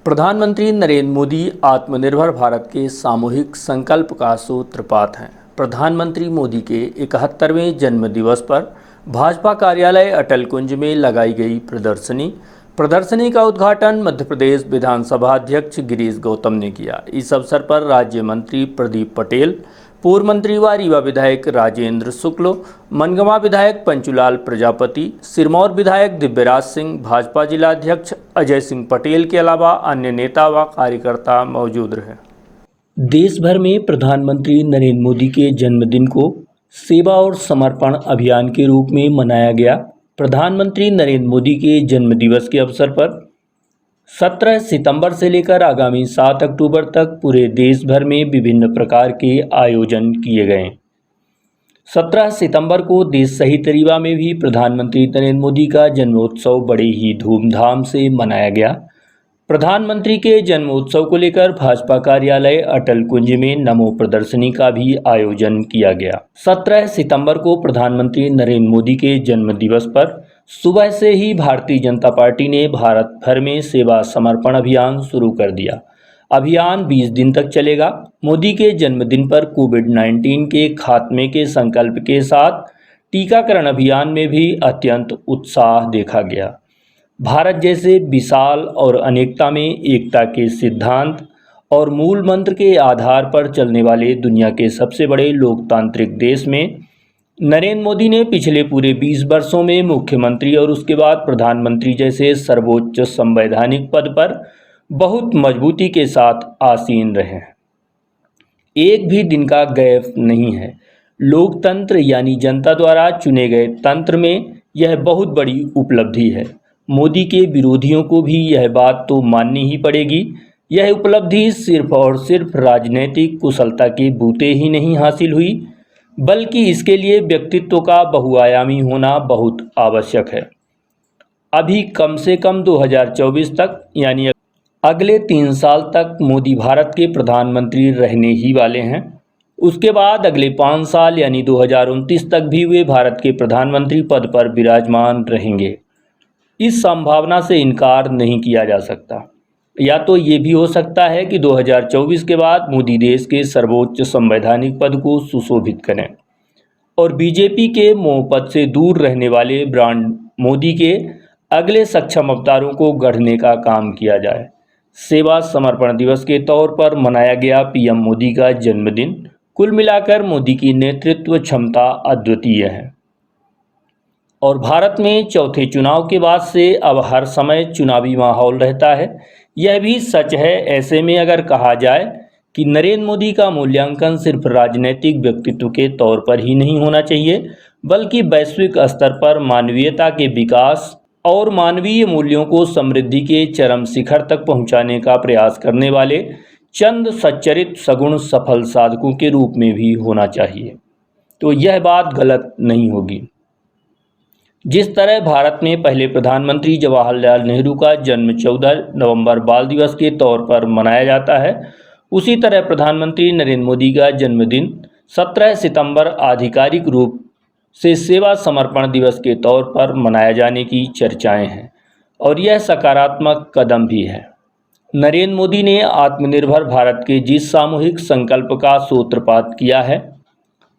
प्रधानमंत्री नरेंद्र मोदी आत्मनिर्भर भारत के सामूहिक संकल्प का सूत्रपात हैं। प्रधानमंत्री मोदी के 71वें जन्मदिवस पर भाजपा कार्यालय अटल कुंज में लगाई गई प्रदर्शनी का उद्घाटन मध्य प्रदेश विधानसभा अध्यक्ष गिरीश गौतम ने किया। इस अवसर पर राज्य मंत्री प्रदीप पटेल, पूर्व मंत्री व रीवा विधायक राजेंद्र शुक्ल, मनगवा विधायक पंचूलाल प्रजापति, सिरमौर विधायक दिव्यराज सिंह, भाजपा जिलाध्यक्ष अजय सिंह पटेल के अलावा अन्य नेता व कार्यकर्ता मौजूद रहे। देश भर में प्रधानमंत्री नरेंद्र मोदी के जन्मदिन को सेवा और समर्पण अभियान के रूप में मनाया गया। प्रधानमंत्री नरेंद्र मोदी के जन्मदिवस के अवसर पर 17 सितंबर से लेकर आगामी 7 अक्टूबर तक पूरे देश भर में विभिन्न प्रकार के आयोजन किए गए। 17 सितंबर को देश सहित रीवा में भी प्रधानमंत्री नरेंद्र मोदी का जन्मोत्सव बड़े ही धूमधाम से मनाया गया। प्रधानमंत्री के जन्मोत्सव को लेकर भाजपा कार्यालय अटल कुंज में नमो प्रदर्शनी का भी आयोजन किया गया। 17 सितंबर को प्रधानमंत्री नरेंद्र मोदी के जन्मदिवस पर सुबह से ही भारतीय जनता पार्टी ने भारत भर में सेवा समर्पण अभियान शुरू कर दिया। अभियान 20 दिन तक चलेगा। मोदी के जन्मदिन पर कोविड-19 के खात्मे के संकल्प के साथ टीकाकरण अभियान में भी अत्यंत उत्साह देखा गया। भारत जैसे विशाल और अनेकता में एकता के सिद्धांत और मूल मंत्र के आधार पर चलने वाले दुनिया के सबसे बड़े लोकतांत्रिक देश में नरेंद्र मोदी ने पिछले पूरे 20 वर्षों में मुख्यमंत्री और उसके बाद प्रधानमंत्री जैसे सर्वोच्च संवैधानिक पद पर बहुत मजबूती के साथ आसीन रहे हैं। एक भी दिन का गैप नहीं है। लोकतंत्र यानी जनता द्वारा चुने गए तंत्र में यह बहुत बड़ी उपलब्धि है। मोदी के विरोधियों को भी यह बात तो माननी ही पड़ेगी। यह उपलब्धि सिर्फ और सिर्फ राजनीतिक कुशलता के बूते ही नहीं हासिल हुई, बल्कि इसके लिए व्यक्तित्व का बहुआयामी होना बहुत आवश्यक है। अभी कम से कम 2024 तक यानी अगले 3 साल तक मोदी भारत के प्रधानमंत्री रहने ही वाले हैं। उसके बाद अगले 5 साल यानी 2029 तक भी वे भारत के प्रधानमंत्री पद पर विराजमान रहेंगे। इस संभावना से इनकार नहीं किया जा सकता। या तो ये भी हो सकता है कि 2024 के बाद मोदी देश के सर्वोच्च संवैधानिक पद को सुशोभित करें और बीजेपी के मोह पद से दूर रहने वाले ब्रांड मोदी के अगले सक्षम अवतारों को गढ़ने का काम किया जाए। सेवा समर्पण दिवस के तौर पर मनाया गया पीएम मोदी का जन्मदिन। कुल मिलाकर मोदी की नेतृत्व क्षमता अद्वितीय है और भारत में चौथे चुनाव के बाद से अब हर समय चुनावी माहौल रहता है। यह भी सच है। ऐसे में अगर कहा जाए कि नरेंद्र मोदी का मूल्यांकन सिर्फ राजनीतिक व्यक्तित्व के तौर पर ही नहीं होना चाहिए, बल्कि वैश्विक स्तर पर मानवीयता के विकास और मानवीय मूल्यों को समृद्धि के चरम शिखर तक पहुंचाने का प्रयास करने वाले चंद सच्चरित सगुण सफल साधकों के रूप में भी होना चाहिए, तो यह बात गलत नहीं होगी। जिस तरह भारत में पहले प्रधानमंत्री जवाहरलाल नेहरू का जन्म 14 नवंबर बाल दिवस के तौर पर मनाया जाता है, उसी तरह प्रधानमंत्री नरेंद्र मोदी का जन्मदिन 17 सितंबर आधिकारिक रूप से सेवा समर्पण दिवस के तौर पर मनाया जाने की चर्चाएं हैं और यह सकारात्मक कदम भी है। नरेंद्र मोदी ने आत्मनिर्भर भारत के जिस सामूहिक संकल्प का सूत्रपात किया है,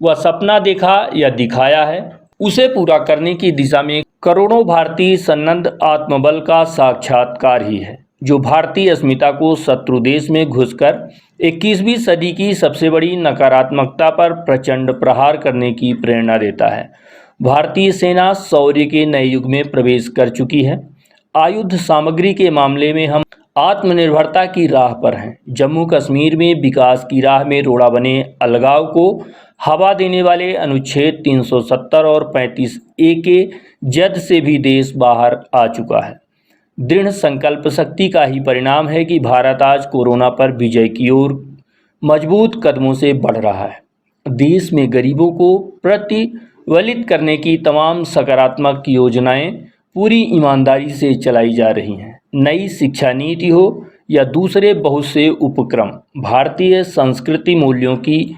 वह सपना देखा या दिखाया है, उसे पूरा करने की दिशा में करोड़ों भारतीय सन्नद्ध आत्मबल का साक्षात्कार ही है, जो भारतीय अस्मिता को शत्रु देश में घुसकर 21वीं सदी की सबसे बड़ी नकारात्मकता पर प्रचंड प्रहार करने की प्रेरणा देता है। भारतीय सेना शौर्य के नए युग में प्रवेश कर चुकी है। आयुध सामग्री के मामले में हम आत्मनिर्भरता की राह पर हैं। जम्मू कश्मीर में विकास की राह में रोड़ा बने अलगाव को हवा देने वाले अनुच्छेद 370 और 35A के जद से भी देश बाहर आ चुका है। दृढ़ संकल्प शक्ति का ही परिणाम है कि भारत आज कोरोना पर विजय की ओर मजबूत कदमों से बढ़ रहा है। देश में गरीबों को प्रतिफलित करने की तमाम सकारात्मक योजनाएं पूरी ईमानदारी से चलाई जा रही हैं। नई शिक्षा नीति हो या दूसरे बहुत से उपक्रम, भारतीय संस्कृति मूल्यों की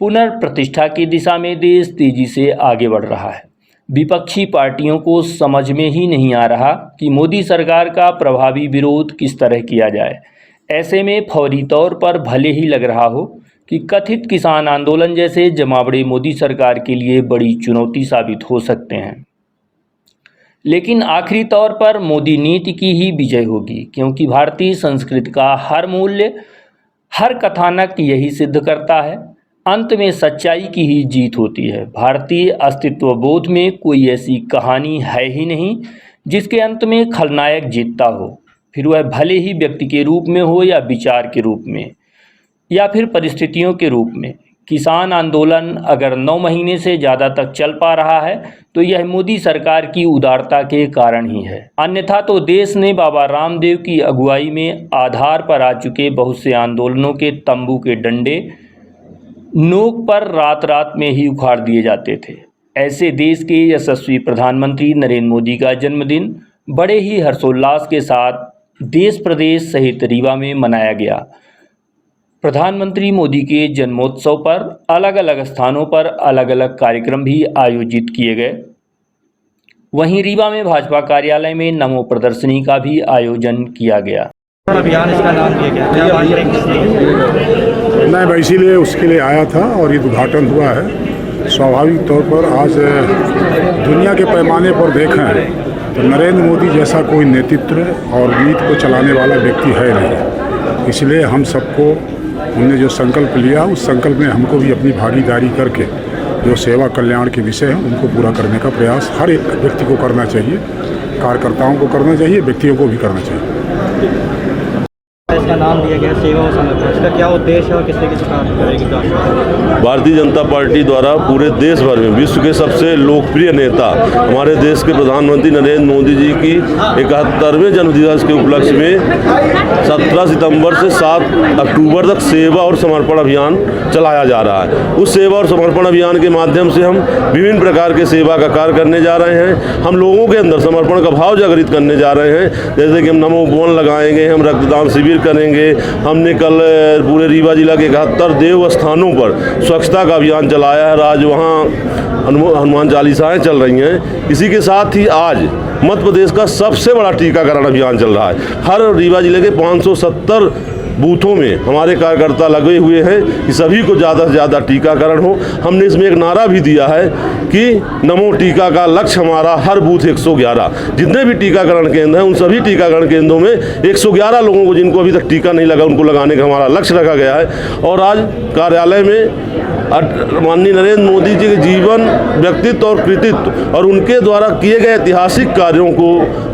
पुनर्प्रतिष्ठा की दिशा में देश तेजी से आगे बढ़ रहा है। विपक्षी पार्टियों को समझ में ही नहीं आ रहा कि मोदी सरकार का प्रभावी विरोध किस तरह किया जाए। ऐसे में फौरी तौर पर भले ही लग रहा हो कि कथित किसान आंदोलन जैसे जमावड़े मोदी सरकार के लिए बड़ी चुनौती साबित हो सकते हैं, लेकिन आखिरी तौर पर मोदी नीति की ही विजय होगी, क्योंकि भारतीय संस्कृति का हर मूल्य, हर कथानक यही सिद्ध करता है, अंत में सच्चाई की ही जीत होती है। भारतीय अस्तित्व बोध में कोई ऐसी कहानी है ही नहीं जिसके अंत में खलनायक जीतता हो, फिर वह भले ही व्यक्ति के रूप में हो या विचार के रूप में या फिर परिस्थितियों के रूप में। किसान आंदोलन अगर 9 महीने से ज़्यादा तक चल पा रहा है तो यह मोदी सरकार की उदारता के कारण ही है, अन्यथा तो देश ने बाबा रामदेव की अगुवाई में आधार पर आ चुके बहुत से आंदोलनों के तंबू के डंडे नोक पर रात रात में ही उखाड़ दिए जाते थे। ऐसे देश के यशस्वी प्रधानमंत्री नरेंद्र मोदी का जन्मदिन बड़े ही हर्षोल्लास के साथ देश प्रदेश सहित रीवा में मनाया गया। प्रधानमंत्री मोदी के जन्मोत्सव पर अलग अलग स्थानों पर अलग अलग कार्यक्रम भी आयोजित किए गए। वहीं रीवा में भाजपा कार्यालय में नमो प्रदर्शनी का भी आयोजन किया गया। अभियान इसका नाम दिया गया, क्या बात करेंगे? नहीं, मैं इसीलिए उसके लिए आया था और ये उद्घाटन हुआ है। स्वाभाविक तौर पर आज दुनिया के पैमाने पर देखें तो नरेंद्र मोदी जैसा कोई नेतृत्व और नीति को चलाने वाला व्यक्ति है नहीं, इसलिए हम सबको उन्होंने जो संकल्प लिया उस संकल्प में हमको भी अपनी भागीदारी करके जो सेवा कल्याण के विषय हैं उनको पूरा करने का प्रयास हर एक व्यक्ति को करना चाहिए, कार्यकर्ताओं को करना चाहिए, व्यक्तियों को भी करना चाहिए। इसका नाम दिया गया सेवा और समर्पण, इसका क्या उद्देश्य है और किस तरीके से काम करेगी? भारतीय जनता पार्टी द्वारा पूरे देश भर में विश्व के सबसे लोकप्रिय नेता हमारे देश के प्रधानमंत्री नरेंद्र मोदी जी की 71वें जन्मदिवस के उपलक्ष्य में 17 सितंबर से 7 अक्टूबर तक सेवा और समर्पण अभियान चलाया जा रहा है। उस सेवा और समर्पण अभियान के माध्यम से हम विभिन्न प्रकार के सेवा का कार्य करने जा रहे हैं। हम लोगों के अंदर समर्पण का भाव जागृत करने जा रहे हैं, जैसे कि हम नमो वन लगाएंगे, हम रक्तदान शिविर करेंगे। हमने कल पूरे रीवा जिला के 71 देव स्थानों पर स्वच्छता का अभियान चलाया है। आज वहाँ हनुमान चालीसाएँ चल रही हैं। इसी के साथ ही आज मध्य प्रदेश का सबसे बड़ा टीकाकरण अभियान चल रहा है। हर रीवा जिले के 570 बूथों में हमारे कार्यकर्ता लगे हुए हैं कि सभी को ज़्यादा से ज़्यादा टीकाकरण हो। हमने इसमें एक नारा भी दिया है कि नमो टीका का लक्ष्य हमारा हर बूथ 111। जितने भी टीकाकरण केंद्र हैं उन सभी टीकाकरण केंद्रों में 111 लोगों को जिनको अभी तक टीका नहीं लगा उनको लगाने का हमारा लक्ष्य रखा गया है। और आज कार्यालय में माननीय नरेंद्र मोदी जी के जीवन, व्यक्तित्व और कृतित्व और उनके द्वारा किए गए ऐतिहासिक कार्यों को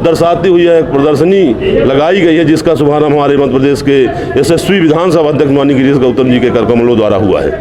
दर्शाती हुई एक प्रदर्शनी लगाई गई है, जिसका शुभारंभ हमारे मध्य प्रदेश के यशस्वी विधानसभा अध्यक्ष माननीय गिरीश गौतम जी के कर कमलों द्वारा हुआ है।